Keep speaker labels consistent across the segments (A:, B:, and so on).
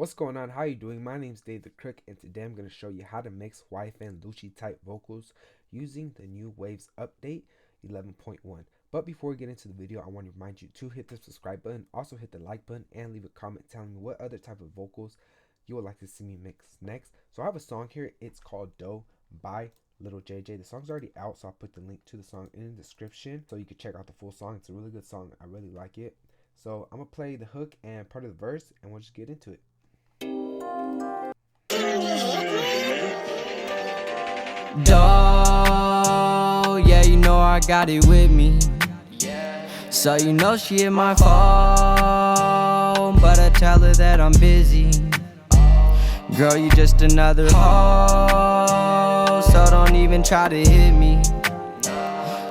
A: What's going on? How you doing? My name's David the Crook, and today I'm going to show you how to mix YFN Lucci type vocals using the new Waves update 11.1. But before we get into the video, I want to remind you to hit the subscribe button, also hit the like button, and leave a comment telling me what other type of vocals you would like to see me mix next. So I have a song here. It's called Doe by Little JJ. The song's already out, so I'll put the link to the song in the description so you can check out the full song. It's a really good song. I really like it. So I'm going to play the hook and part of the verse, and we'll just get into it.
B: Doe, yeah, you know I got it with me. So you know she ain't my fault, but I tell her that I'm busy. Girl, you just another hoe, so don't even try to hit me.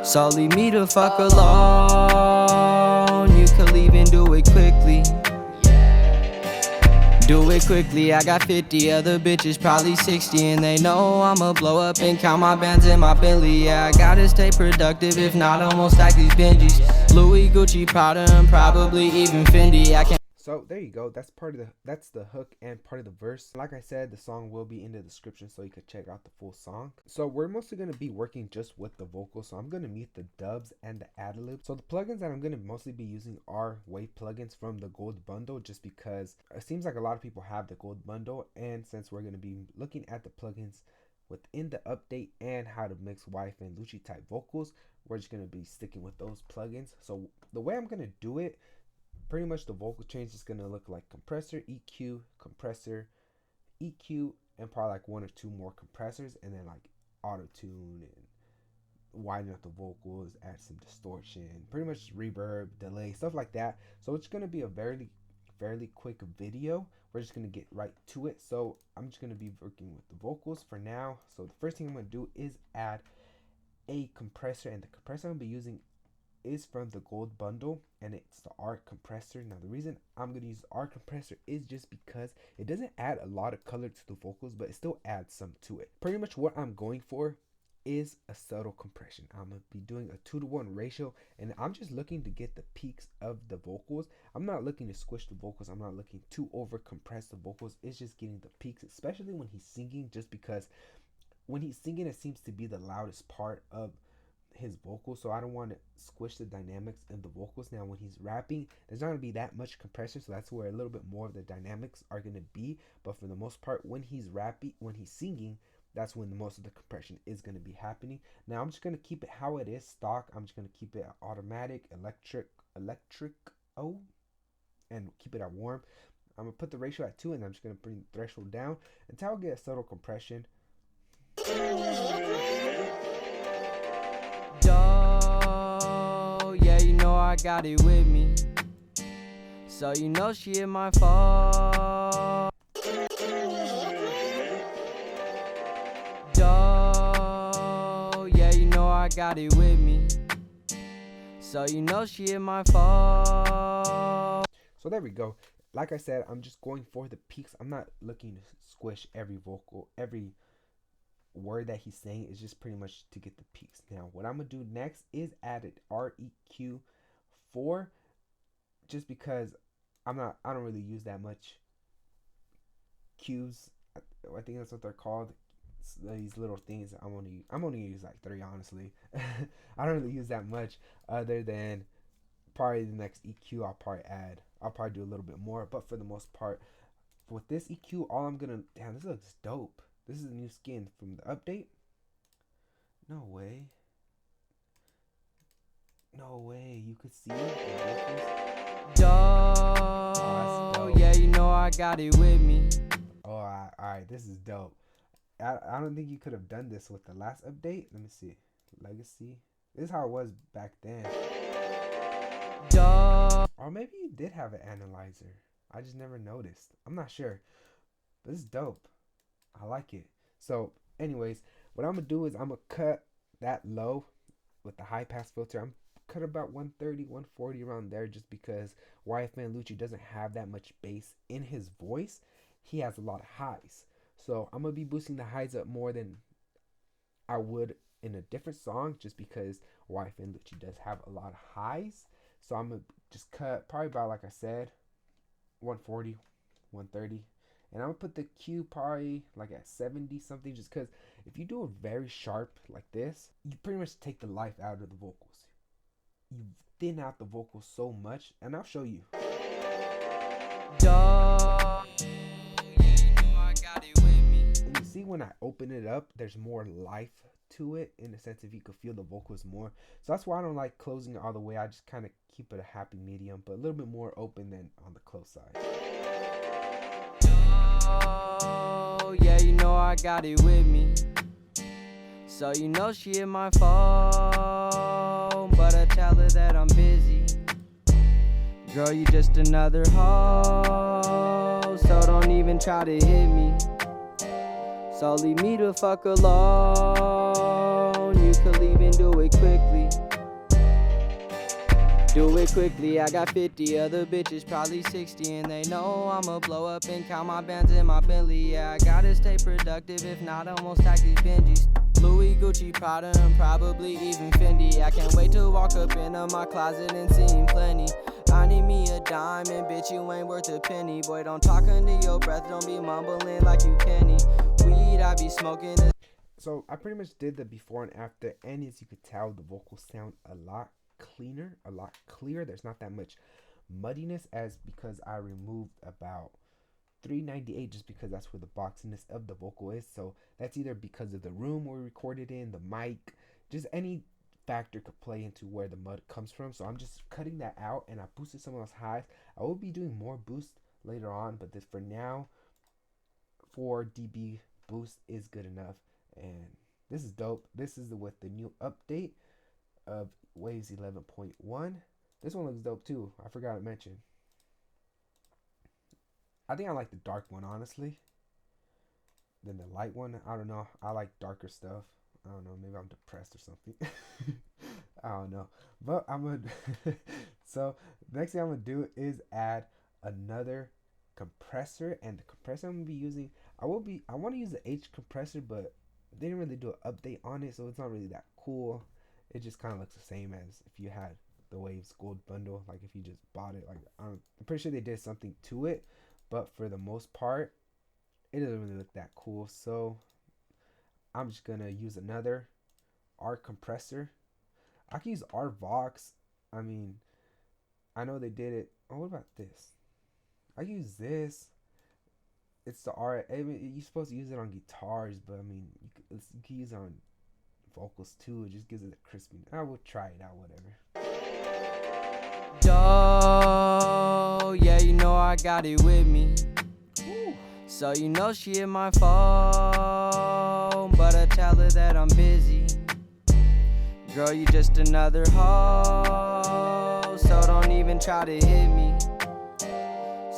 B: So leave me the fuck alone. You could leave and do it quickly. Do it quickly, I got 50 other bitches, probably 60, and they know I'ma blow up and count my bands in my Bentley. Yeah, I gotta stay productive, if not, almost like these Benjis. Louis, Gucci, Prada, and probably even Fendi. I can't.
A: So there you go. That's the hook and part of the verse. Like I said, the song will be in the description so you could check out the full song. So we're mostly going to be working just with the vocals. So I'm going to mute the dubs and the ad-libs. So the plugins that I'm going to mostly be using are Wave plugins from the gold bundle, just because it seems like a lot of people have the gold bundle, and since we're going to be looking at the plugins within the update and how to mix YFN Lucci type vocals, we're just going to be sticking with those plugins. So the way I'm going to do it, pretty much the vocal change is going to look like compressor, compressor, EQ, and probably like one or two more compressors, and then like auto tune and widen up the vocals, add some distortion, pretty much reverb, delay, stuff like that. So it's going to be a fairly quick video. We're just going to get right to it. So I'm just going to be working with the vocals for now. So the first thing I'm going to do is add a compressor, and the compressor I'm going to be using is from the gold bundle, and it's the R compressor. Now the reason I'm going to use the R compressor is just because it doesn't add a lot of color to the vocals, but it still adds some to it. Pretty much what I'm going for is a subtle compression. I'm going to be doing a 2-to-1 ratio, and I'm just looking to get the peaks of the vocals. I'm not looking to squish the vocals. I'm not looking to over compress the vocals. It's just getting the peaks, especially when he's singing, just because when he's singing it seems to be the loudest part of his vocals, so I don't want to squish the dynamics in the vocals. Now when he's rapping, there's not going to be that much compression, so that's where a little bit more of the dynamics are going to be. But for the most part, when he's singing, that's when the most of the compression is going to be happening. Now I'm just going to keep it how it is stock. I'm just going to keep it automatic, electric and keep it at warm. I'm going to put the ratio at 2, and I'm just going to bring the threshold down until I get a subtle compression.
B: Doe, yeah, you know I got it with me. So you know she ain't my fault. Doe, yeah, you know I got it with me. So you know she ain't my fault.
A: So there we go. Like I said, I'm just going for the peaks. I'm not looking to squish every vocal, every word that he's saying. Is just pretty much to get the peaks. Now what I'm gonna do next is add an REQ4, just because I don't really use that much cues. I think that's what they're called. It's these little things. I'm only gonna use like 3, honestly. I don't really use that much, other than probably the next EQ. I'll probably do a little bit more, but for the most part, with this EQ, all I'm gonna, damn, this looks dope. This is a new skin from the update. No way. No way. You could see it.
B: Doe, yeah, you know I got it with me.
A: Oh, alright. This is dope. I don't think you could have done this with the last update. Let me see. Legacy. This is how it was back then.
B: Doe.
A: Or maybe you did have an analyzer. I just never noticed. I'm not sure. But this is dope. I like it. So anyways, what I'm gonna do is I'm gonna cut that low with the high pass filter. I'm cut about 130, 140 around there, just because YFN Lucci doesn't have that much bass in his voice. He has a lot of highs. So I'm gonna be boosting the highs up more than I would in a different song, just because YFN Lucci does have a lot of highs. So I'm gonna just cut probably about, like I said, 140, 130. And I'm gonna put the Q probably like at 70 something, just because if you do it very sharp like this, you pretty much take the life out of the vocals. You thin out the vocals so much, and I'll show you.
B: Dog, yeah, you know I got it with me.
A: And you see when I open it up, there's more life to it, in the sense if you could feel the vocals more. So that's why I don't like closing it all the way. I just kind of keep it a happy medium, but a little bit more open than on the close side.
B: Oh, yeah, you know I got it with me. So you know she hit my phone, but I tell her that I'm busy. Girl, you just another hoe, so don't even try to hit me. So leave me the fuck alone. You could leave and do it quickly. Do it quickly, I got 50 other bitches, probably 60, and they know I'ma blow up and count my bands in my Bentley. Yeah, I gotta stay productive, if not I won't stack these Benjis. Louis, Gucci, Prada, and probably even Fendi. I can't wait to walk up into my closet and see him plenty. I need me a diamond, bitch, you ain't worth a penny. Boy, don't talk under your breath, don't be mumbling like you Kenny. Weed, I be smoking.
A: So I pretty much did the before and after, and as you could tell, the vocals sound a lot cleaner, a lot clearer. There's not that much muddiness, as because I removed about 398, just because that's where the boxiness of the vocal is. So that's either because of the room we recorded in, the mic, just any factor could play into where the mud comes from. So I'm just cutting that out, and I boosted some of those highs. I will be doing more boost later on, but this for now, 4 dB boost is good enough. And this is dope. This is with the new update of Waves 11.1. This one looks dope too. I forgot to mention. I think I like the dark one, honestly, than the light one. I don't know. I like darker stuff. I don't know. Maybe I'm depressed or something. I don't know. But I'm gonna. So next thing I'm gonna do is add another compressor, and the compressor I'm gonna be using. I want to use the H compressor, but they didn't really do an update on it, so it's not really that cool. It just kind of looks the same as if you had the Waves Gold bundle, like if you just bought it. Like I'm pretty sure they did something to it, but for the most part, it doesn't really look that cool. So I'm just gonna use another R compressor. I can use R Vox. I mean, I know they did it. Oh, what about this? I use this. It's the R. I mean, you're supposed to use it on guitars, but I mean, you can use it on vocals too. It just gives it a crispy. I will try it out, whatever.
B: Oh, yeah, you know I got it with me.
A: Woo.
B: So you know she hit my phone, but I tell her that I'm busy. Girl, you just another hoe, so don't even try to hit me.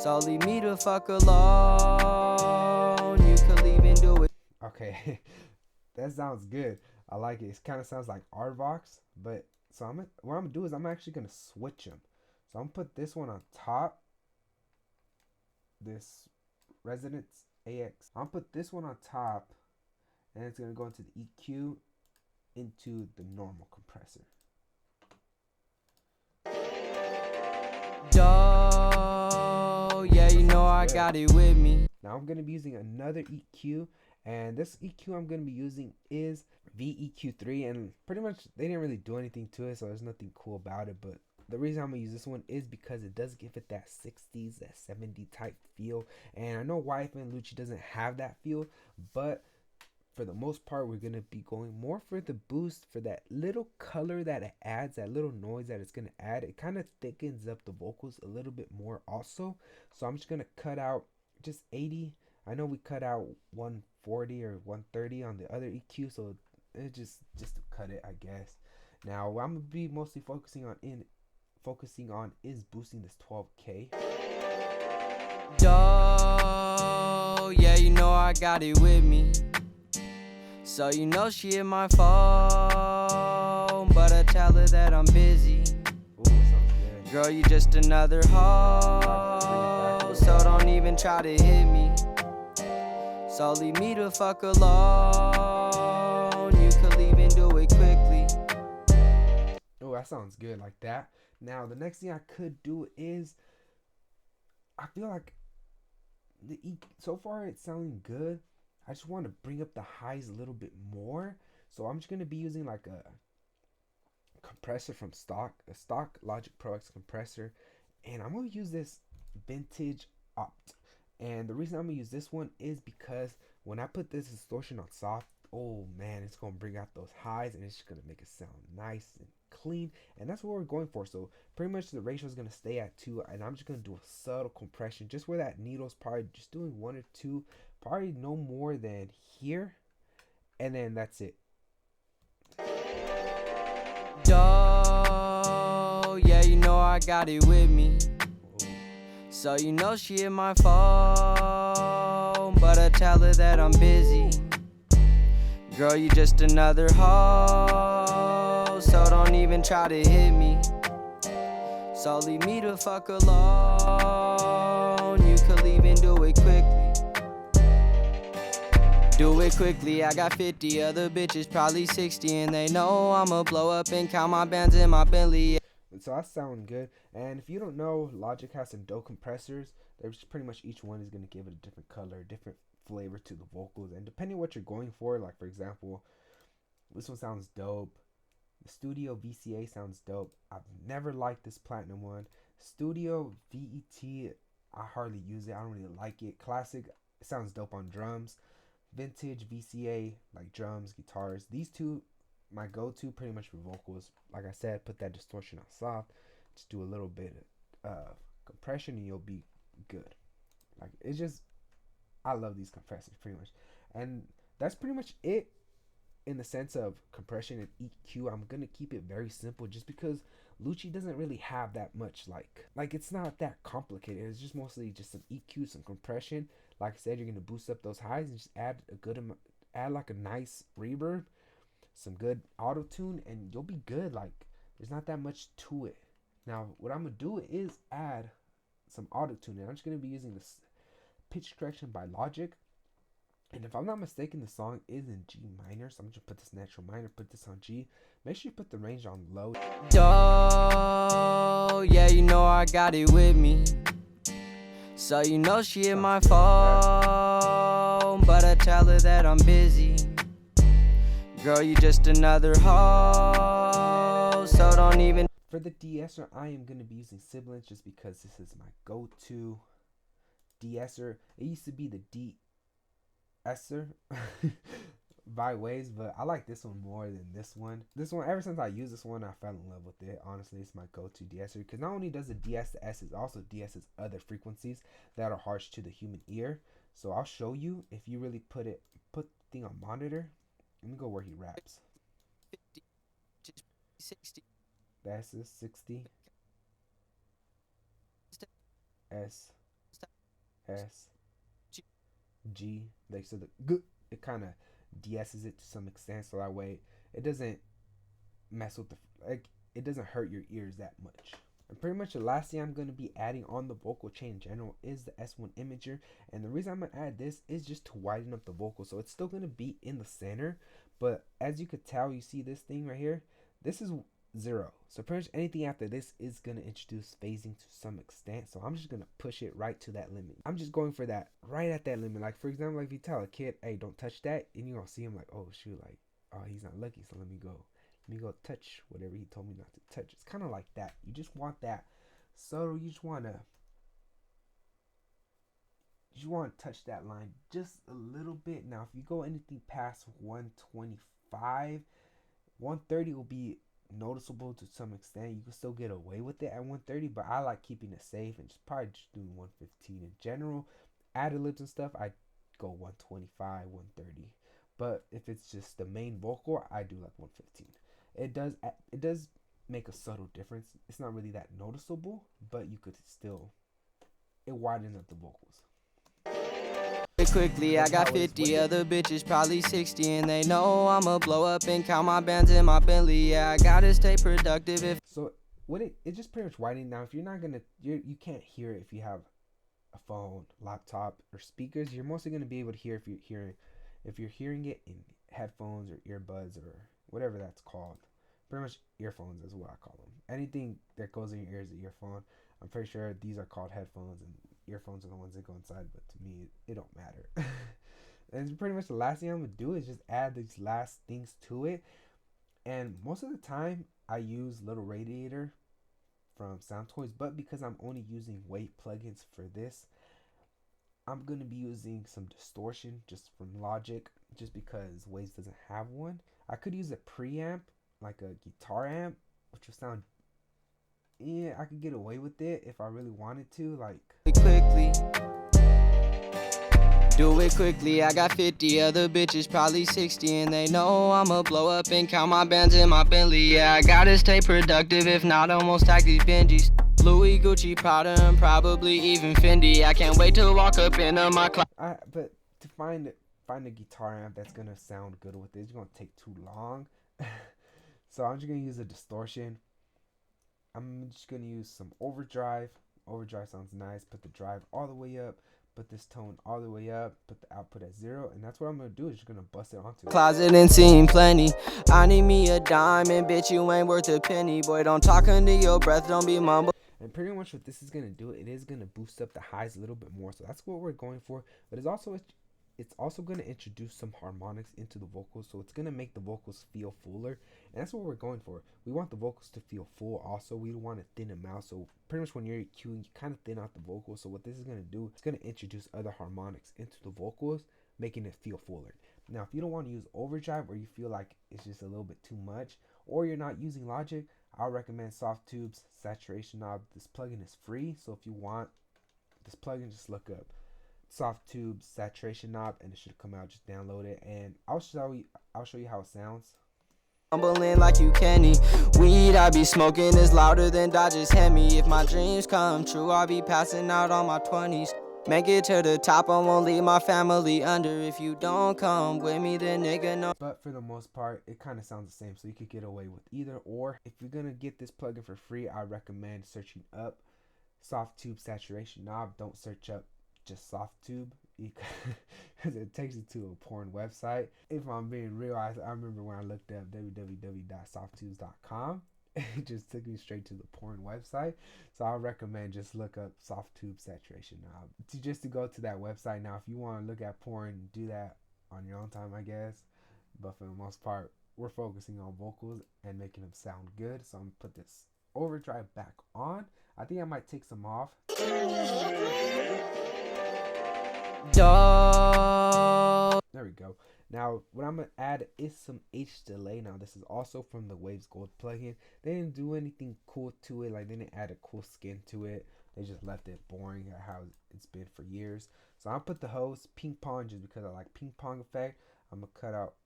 B: So leave me the fuck alone. You could leave and do it.
A: Okay, that sounds good. I like it. It kind of sounds like Arvox, but so what I'm gonna do is I'm actually gonna switch them. So I'm gonna put this one on top. This Resonance AX. I'm gonna put this one on top, and it's gonna go into the EQ, into the normal compressor.
B: Oh, yeah, you know I got it with me.
A: Now I'm gonna be using another EQ, and this EQ I'm gonna be using is VEQ3, and pretty much they didn't really do anything to it, so there's nothing cool about it. But the reason I'm gonna use this one is because it does give it that 60s, that 70 type feel, and I know YFN Lucci doesn't have that feel, but for the most part, we're gonna be going more for the boost, for that little color that it adds, that little noise that it's gonna add. It kind of thickens up the vocals a little bit more also. So I'm just gonna cut out just 80. I know we cut out 140 or 130 on the other EQ, so it just to cut it, I guess. Now what I'm gonna be mostly focusing on is boosting this 12K.
B: Oh, yeah, you know I got it with me. So you know she hit my phone, but I tell her that I'm busy.
A: Ooh, sounds good.
B: Girl, you just another hoe, so don't even try to hit me. So leave me the fuck alone. You could leave and do it quickly.
A: Oh, that sounds good like that. Now the next thing I could do is, I feel like so far it's sounding good. I just want to bring up the highs a little bit more. So I'm just gonna be using like a compressor from a stock Logic Pro X compressor, and I'm gonna use this vintage opt. And the reason I'm gonna use this one is because when I put this distortion on soft, oh man, it's gonna bring out those highs and it's just gonna make it sound nice and clean. And that's what we're going for. So pretty much the ratio is gonna stay at 2, and I'm just gonna do a subtle compression just where that needle's probably just doing 1 or 2, probably no more than here, and then that's it.
B: Oh, yeah, you know I got it with me. So you know she hit my phone, but I tell her that I'm busy. Girl, you just another hoe, so don't even try to hit me. So leave me the fuck alone. You could even do it quickly. Do it quickly, I got 50 other bitches, probably 60, and they know I'ma blow up and count my bands in my Bentley.
A: So that sounds good. And if you don't know, Logic has some dope compressors. There's pretty much each one is going to give it a different color, different flavor to the vocals. And depending what you're going for, like for example, this one sounds dope. The Studio VCA sounds dope. I've never liked this Platinum one. Studio VET, I hardly use it. I don't really like it. Classic, it sounds dope on drums. Vintage VCA, like drums, guitars. These two, my go-to pretty much for vocals. Like I said, put that distortion on soft. Just do a little bit of compression and you'll be good. Like it's just, I love these compressors pretty much. And that's pretty much it in the sense of compression and EQ. I'm gonna keep it very simple just because Lucci doesn't really have that much like it's not that complicated. It's just mostly just some EQ, some compression. Like I said, you're gonna boost up those highs and just add a good amount, add like a nice reverb, some good auto tune, and you'll be good. Like there's not that much to it. Now what I'm gonna do is add some auto tune, and I'm just gonna be using this pitch correction by Logic. And if I'm not mistaken, the song is in G minor, so I'm gonna put this natural minor, put this on G. Make sure you put the range on low.
B: Oh, yeah, you know I got it with me. So you know she hit my phone, but I tell her that I'm busy. Girl, you just another hoe, so don't even.
A: For the de-esser, I am gonna be using Sibilance just because this is my go-to de-esser. It used to be the de-esser by Waves, but I like this one more than this one. This one, ever since I used this one, I fell in love with it. Honestly, it's my go-to de-esser because not only does it de-ess the S, it also de-esses other frequencies that are harsh to the human ear. So I'll show you if you really put the thing on monitor. Let me go where he raps.
B: 60.
A: That's a 60. S. S. G. Like so the G, it kind of de-esses it to some extent, so that way it doesn't mess with it doesn't hurt your ears that much. And pretty much the last thing I'm going to be adding on the vocal chain in general is the S1 imager, and the reason I'm going to add this is just to widen up the vocal. So it's still going to be in the center, but as you could tell, you see this thing right here, this is 0. So pretty much anything after this is going to introduce phasing to some extent. So I'm just going to push it right to that limit. I'm just going for that right at that limit. Like for example, like if you tell a kid, hey, don't touch that, and you're going to see him like, oh shoot, like, oh, he's not lucky, so let me go touch whatever he told me not to touch. It's kind of like that. You just want that subtle. You just want to touch that line just a little bit. Now if you go anything past 125, 130 will be noticeable to some extent. You can still get away with it at 130, but I like keeping it safe and just probably just doing 115 in general. Ad-libs and stuff, I go 125, 130. But if it's just the main vocal, I do like 115. It does make a subtle difference. It's not really that noticeable, but you could still, it widens up the vocals.
B: Quickly, I got 50 other bitches, probably 60, and they know I'ma blow up and count my bands in my Bentley. Yeah, I gotta stay productive. If
A: so, what it just pretty much widening. Now, if you're not gonna, you can't hear it if you have a phone, laptop, or speakers. You're mostly gonna be able to hear if you're hearing it in headphones or earbuds or whatever that's called. Pretty much earphones is what I call them. Anything that goes in your ear is an earphone. I'm pretty sure these are called headphones, and earphones are the ones that go inside, but to me, it don't matter. And pretty much the last thing I'm gonna do is just add these last things to it. And most of the time, I use Little Radiator from Sound Toys, but because I'm only using Wave plugins for this, I'm gonna be using some distortion just from Logic, just because Waves doesn't have one. I could use a preamp, like a guitar amp, which would sound, yeah, I could get away with it if I really wanted to, like
B: quickly. Do it quickly, I got 50 other bitches, probably 60, and they know I'ma blow up and count my bands in my Bentley. Yeah, I gotta stay productive, if not, almost stack these Benjis. Louis, Gucci, Prada, and probably even Fendi. I can't wait to walk up into my
A: closet. But to find a guitar amp that's gonna sound good with it, it's gonna take too long. So I'm just gonna use a distortion. I'm just gonna use some overdrive. Overdrive sounds nice. Put the drive all the way up. Put this tone all the way up. Put the output at 0, and that's what I'm gonna do. Is just gonna bust it onto
B: closet and seen plenty. I need me a diamond, bitch. You ain't worth a penny, boy. Don't talk under your breath. Don't be mumble.
A: And pretty much what this is gonna do, it is gonna boost up the highs a little bit more. So that's what we're going for. But it's also going to introduce some harmonics into the vocals, so it's going to make the vocals feel fuller, and that's what we're going for. We want the vocals to feel full also. We don't want to thin them out, so pretty much when you're EQing, you kind of thin out the vocals. So what this is going to do, it's going to introduce other harmonics into the vocals, making it feel fuller. Now, if you don't want to use overdrive, or you feel like it's just a little bit too much, or you're not using Logic, I'll recommend Soft Tubes Saturation Knob. This plugin is free, so if you want this plugin, just look up Soft Tubes Saturation Knob, and it should come out. Just download it, and I'll show you how it sounds.
B: Mumbling like you Kenny. Weed I be smoking is louder than Dodgers Hemi. If my dreams come true, I'll be passing out on my 20s. Make it to the top, I won't leave my family under. If you don't come with me, then nigga no.
A: But for the most part, it kind of sounds the same, so you could get away with either or. If you're gonna get this plugin for free, I recommend searching up Soft Tube Saturation Knob. Don't search up just Soft Tube, because it takes you to a porn website. If I'm being real, I remember when I looked up www.softtubes.com, it just took me straight to the porn website. So I recommend just look up Soft Tube Saturation Knob to go to that website. Now, if you want to look at porn, do that on your own time, I guess. But for the most part, we're focusing on vocals and making them sound good. So I'm gonna put this overdrive back on. I think I might take some off. There we go. Now what I'm gonna add is some H delay. Now this is also from the Waves Gold plugin. They didn't do anything cool to it, like they didn't add a cool skin to it. They just left it boring how it's been for years. So I'll put the host ping pong just because I like ping pong effect. I'm gonna cut out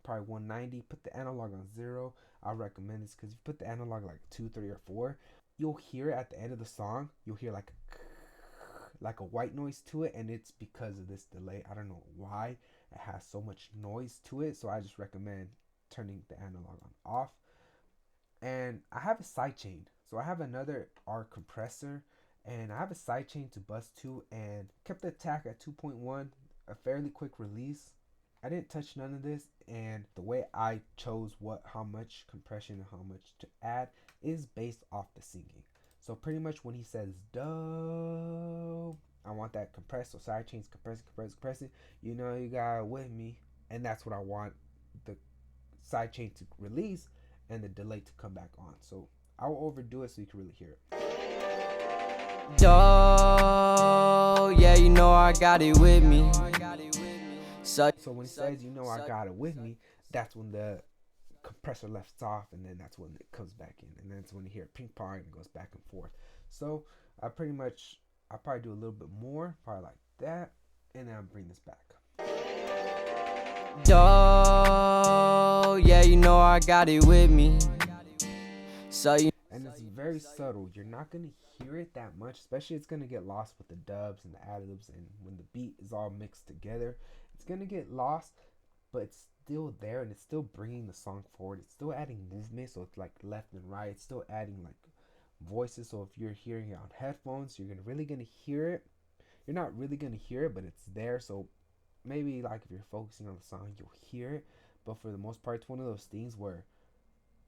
A: probably 190, put the analog on 0. I recommend this because if you put the analog like 2, 3, or 4, you'll hear at the end of the song, you'll hear like a white noise to it, and it's because of this delay. I don't know why it has so much noise to it, so I just recommend turning the analog on off. And I have a sidechain, so I have another R compressor, and I have a sidechain to bus to, and kept the attack at 2.1, a fairly quick release. I didn't touch none of this, and the way I chose how much compression and how much to add is based off the singing. So pretty much when he says dope, I want that compressed. So sidechains compressing. You know you got it with me, and that's what I want the sidechain to release and the delay to come back on. So I will overdo it so you can really hear it.
B: Dope, yeah, you know I got it with me.
A: So when he says you know I got it with me, that's when the compressor left off, and then that's when it comes back in, and that's when you hear ping pong and it goes back and forth. So I'll probably do a little bit more, probably like that, and then I'll bring this back.
B: Dope, yeah, you know I got it with me.
A: And it's very subtle. You're not gonna hear it that much, especially it's gonna get lost with the dubs and the ad-libs, and when the beat is all mixed together, it's gonna get lost, but it's still there, and it's still bringing the song forward. It's still adding movement, so it's like left and right. It's still adding like voices, so if you're hearing it on headphones, you're really gonna hear it. You're not really gonna hear it, but it's there. So maybe like if you're focusing on the song, you'll hear it, but for the most part, it's one of those things where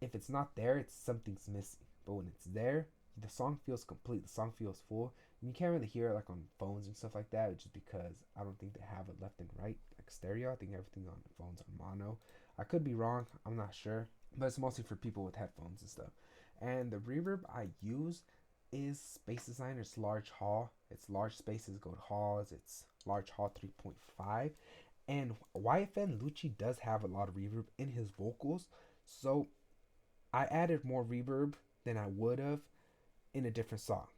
A: if it's not there, it's something's missing. But when it's there, the song feels complete, the song feels full, And you can't really hear it like on phones and stuff like that, just because I don't think they have it left and right like stereo. I think everything on phones are mono. I could be wrong. I'm not sure, but it's mostly for people with headphones and stuff. And the reverb I use is Space Designer's Large Hall. It's large spaces go to halls. It's Large Hall 3.5. And YFN Lucci does have a lot of reverb in his vocals, so I added more reverb than I would have in a different song.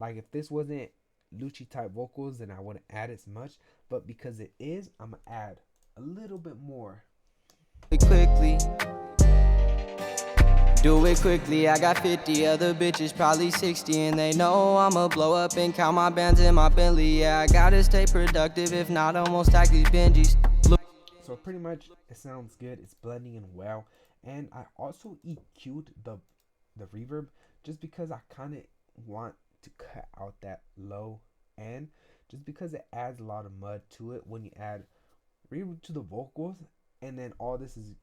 A: Like if this wasn't Lucci type vocals, then I wouldn't add as much. But because it is, I'm gonna add a little bit more.
B: Quickly, do it quickly. I got 50 other bitches, probably 60, and they know I'ma blow up and count my bands in my Bentley. Yeah, I gotta stay productive, if not, I won't stack these Benjis.
A: So pretty much it sounds good. It's blending in well, and I also EQ'd the reverb just because I kind of want to cut out that low end, just because it adds a lot of mud to it when you add reverb to the vocals, and then all this is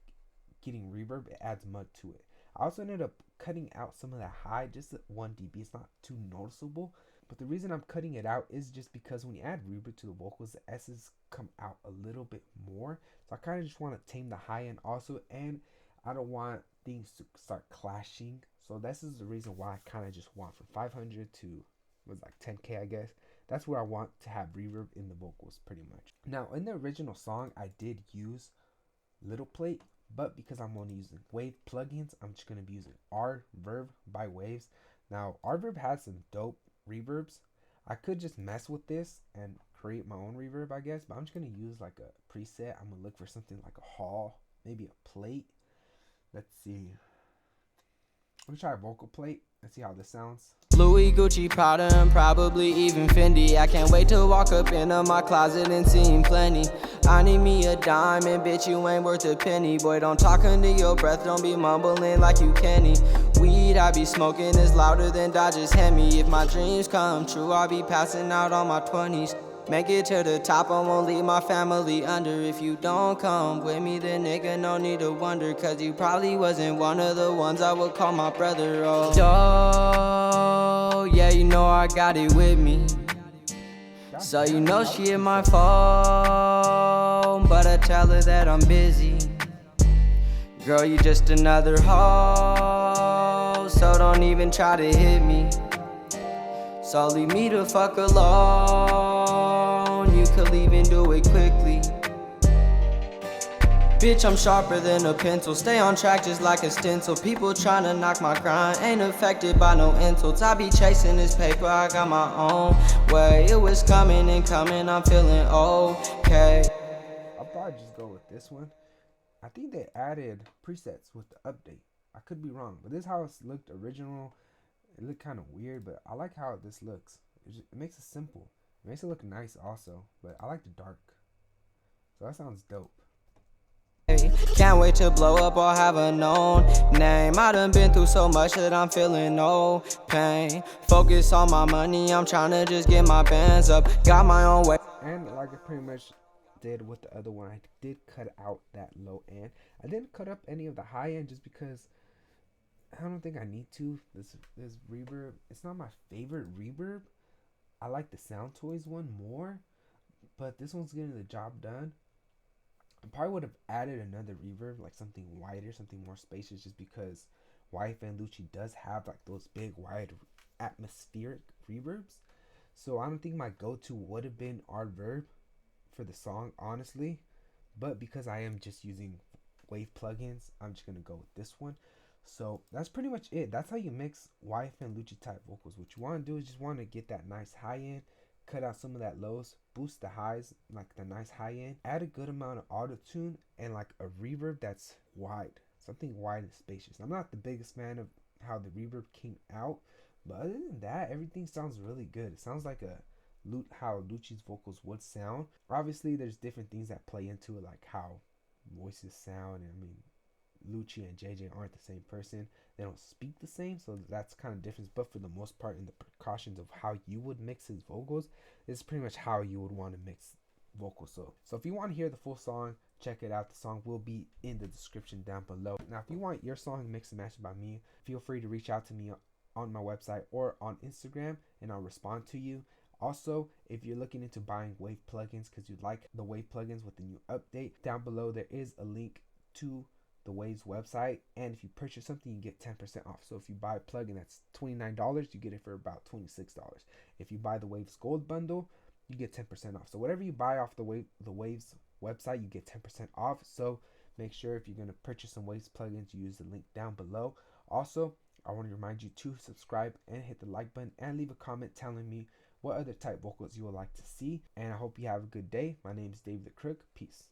A: getting reverb. It adds mud to it. I also ended up cutting out some of the high, just 1 dB. It's not too noticeable. But the reason I'm cutting it out is just because when you add reverb to the vocals, the S's come out a little bit more. So I kind of just want to tame the high end also, and I don't want things to start clashing. So this is the reason why I kind of just want from 500 to was like 10K, I guess. That's where I want to have reverb in the vocals pretty much. Now in the original song, I did use Little Plate, but because I'm only using Wave plugins, I'm just going to be using Reverb by Waves. Now, Reverb has some dope reverbs. I could just mess with this and create my own reverb, I guess, but I'm just going to use like a preset. I'm going to look for something like a hall, maybe a plate. Let's see. Let me try a vocal plate. Let's see how this sounds.
B: Louis, Gucci, Prada, and probably even Fendi. I can't wait to walk up into my closet and see him plenty. I need me a diamond, bitch, you ain't worth a penny. Boy, don't talk under your breath, don't be mumbling like you Kenny. Weed I be smoking is louder than Dodgers Hemi. If my dreams come true, I'll be passing out on my 20s. Make it to the top, I won't leave my family under. If you don't come with me, then nigga, no need to wonder. Cause you probably wasn't one of the ones I would call my brother. Oh, yeah, you know I got it with me. So you know she in my phone, but I tell her that I'm busy. Girl, you just another hoe, so don't even try to hit me. So leave me the fuck alone, you could even do it quickly. Bitch, I'm sharper than a pencil, stay on track just like a stencil. People tryna knock my grind, ain't affected by no insults. I be chasing this paper, I got my own way. It was coming and coming, I'm feeling okay.
A: I'll probably just go with this one. I think they added presets with the update. I could be wrong, but this is how it looked original. It looked kind of weird, but I like how this looks. It makes it simple. It makes it look nice also, but I like the dark. So that sounds dope.
B: Can't wait to blow up or have a known name. I done been through so much that I'm feeling no pain. Focus on my money, I'm tryna just get my bands up. Got my own way.
A: And like I pretty much did with the other one, I did cut out that low end. I didn't cut up any of the high end just because I don't think I need to. This reverb, it's not my favorite reverb. I like the Sound Toys one more, but this one's getting the job done. I probably would have added another reverb, like something wider, something more spacious, just because YFN Lucci does have like those big, wide, atmospheric reverbs. So I don't think my go-to would have been Reverb for the song, honestly. But because I am just using Wave plugins, I'm just gonna go with this one. So that's pretty much it. That's how you mix YFN Lucci type vocals. What you want to do is just want to get that nice high end, cut out some of that lows, boost the highs, like the nice high end, add a good amount of auto tune, and like a reverb that's wide, something wide and spacious. I'm not the biggest fan of how the reverb came out, but other than that, everything sounds really good. It sounds like how Lucci's vocals would sound. Obviously, there's different things that play into it, like how voices sound. And I mean, Lucci and JJ aren't the same person. They don't speak the same, so that's kind of different. But for the most part, in the precautions of how you would mix his vocals, this is pretty much how you would want to mix vocals. So if you want to hear the full song, check it out. The song will be in the description down below. Now, if you want your song mixed and matched by me, feel free to reach out to me on my website or on Instagram, and I'll respond to you. Also, if you're looking into buying Wave plugins because you like the Wave plugins with the new update, down below there is a link to the Wave's website, and if you purchase something you get 10% off. So if you buy a plugin that's $29, you get it for about $26. If you buy the Wave's Gold bundle, you get 10% off. So whatever you buy off the Wave's website, you get 10% off. So make sure if you're going to purchase some Waves plugins, you use the link down below. Also, I want to remind you to subscribe and hit the like button and leave a comment telling me what other type vocals you would like to see. And I hope you have a good day. My name is David the Crook. Peace.